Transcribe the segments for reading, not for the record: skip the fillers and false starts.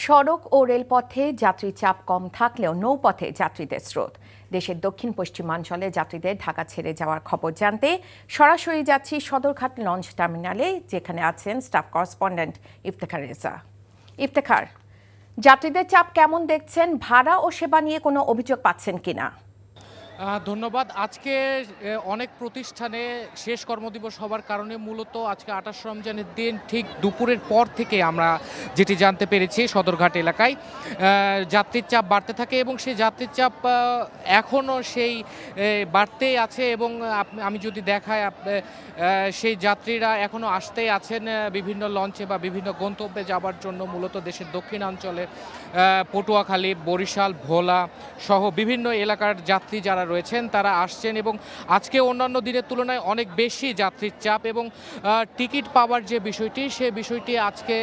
সড়ক ও রেলপথে যাত্রী চাপ কম থাকলেও নৌপথে যাত্রীদের স্রোত। দেশের দক্ষিণ পশ্চিমাঞ্চলে যাত্রীদের ঢাকা ছেড়ে যাওয়ার খবর জানতে সরাসরি যাচ্ছি সদরঘাট লঞ্চ টার্মিনালে, যেখানে আছেন স্টাফ করেসপন্ডেন্ট ইফতেখার রেজা। ইফতেখার, যাত্রীদের চাপ কেমন দেখছেন? ভাড়া ও সেবা নিয়ে কোনো অভিযোগ পাচ্ছেন কিনা? ধন্যবাদ। আজকে অনেক প্রতিষ্ঠানে শেষ কর্মদিবস হওয়ার কারণে মূলত আজকে ২৮ রমজানের দিন ঠিক দুপুরের পর থেকে আমরা যেটি জানতে পেরেছি সদরঘাট এলাকায় যাত্রীর চাপ বাড়তে থাকে এবং সেই যাত্রীর চাপ এখনও সেই বাড়তেই আছে এবং আমি যদি দেখাই সেই যাত্রীরা এখনও আসতেই আছেন বিভিন্ন লঞ্চে বা বিভিন্ন গন্তব্যে যাবার জন্য। মূলত দেশের দক্ষিণাঞ্চলে পটুয়াখালী, বরিশাল, ভোলা সহ বিভিন্ন এলাকার যাত্রী যারা রয়েছেন তারা আসছেন এবং আজকে অন্যান্য দিনের তুলনায় অনেক বেশি যাত্রীর চাপ এবং টিকিট পাওয়ার যে বিষয়টি, সে বিষয়টি আজকে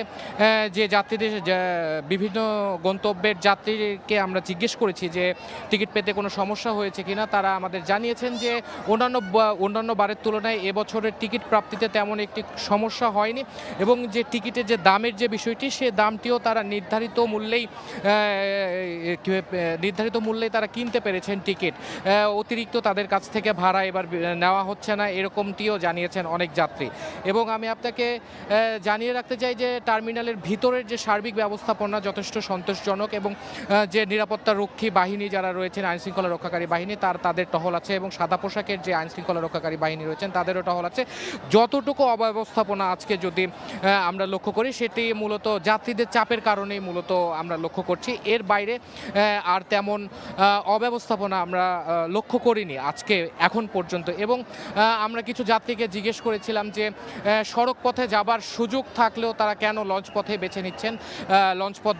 যে যাত্রীদের বিভিন্ন গন্তব্যের যাত্রীকে আমরা জিজ্ঞেস করেছি যে টিকিট পেতে কোনো সমস্যা হয়েছে কিনা। তারা আমাদের জানিয়েছেন যে অন্যান্য বারের তুলনায় এবছরের টিকিট প্রাপ্তিতে তেমন একটি সমস্যা হয়নি এবং যে টিকিটের যে দামের যে বিষয়টি, সে দামটিও তারা নির্ধারিত মূল্যেই তারা কিনতে পেরেছেন টিকিট। অতিরিক্ত তাদের কাছ থেকে ভাড়া এবার নেওয়া হচ্ছে না, এরকমটিও জানিয়েছেন অনেক যাত্রী। এবং আমি আপনাকে জানিয়ে রাখতে চাই যে টার্মিনালের ভিতরের যে সার্বিক ব্যবস্থাপনা যথেষ্ট সন্তোষজনক এবং যে নিরাপত্তা রক্ষী বাহিনী যারা রয়েছেন, আইনশৃঙ্খলা রক্ষাকারী বাহিনী, তাদের টহল আছে এবং সাদা পোশাকের যে আইনশৃঙ্খলা রক্ষাকারী বাহিনী রয়েছেন তাদেরও টহল আছে। যতটুকু অব্যবস্থাপনা আজকে যদি আমরা লক্ষ্য করি, সেটি মূলত যাত্রীদের চাপের কারণেই মূলত আমরা লক্ষ্য করছি। এর বাইরে আর তেমন অব্যবস্থাপনা আমরা লক্ষ্য করিনি আজকে এখন পর্যন্ত। এবং আমরা কিছু যাত্রীকে জিজ্ঞেস করেছিলাম যে সড়ক পথে যাবার সুযোগ থাকলেও তারা কেন লঞ্চ পথ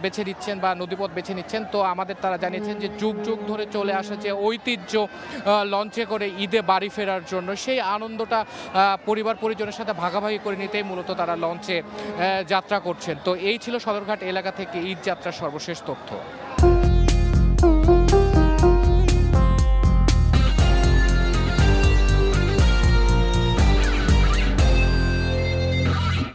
বেছে নিচ্ছেন বা নদীপথ বেছে নিচ্ছেন। তো আমাদের তারা জানিয়েছেন যে যুগ যুগ ধরে চলে আসা যে ঐতিহ্য লঞ্চে করে ঈদে বাড়ি ফেরার জন্য, সেই আনন্দটা পরিবার পরিজনের সাথে ভাগাভাগি করে নিতেই মূলত তারা লঞ্চে যাত্রা করছেন। তো এই ছিল সদরঘাট এলাকা থেকে ঈদ যাত্রার সর্বশেষ তথ্য।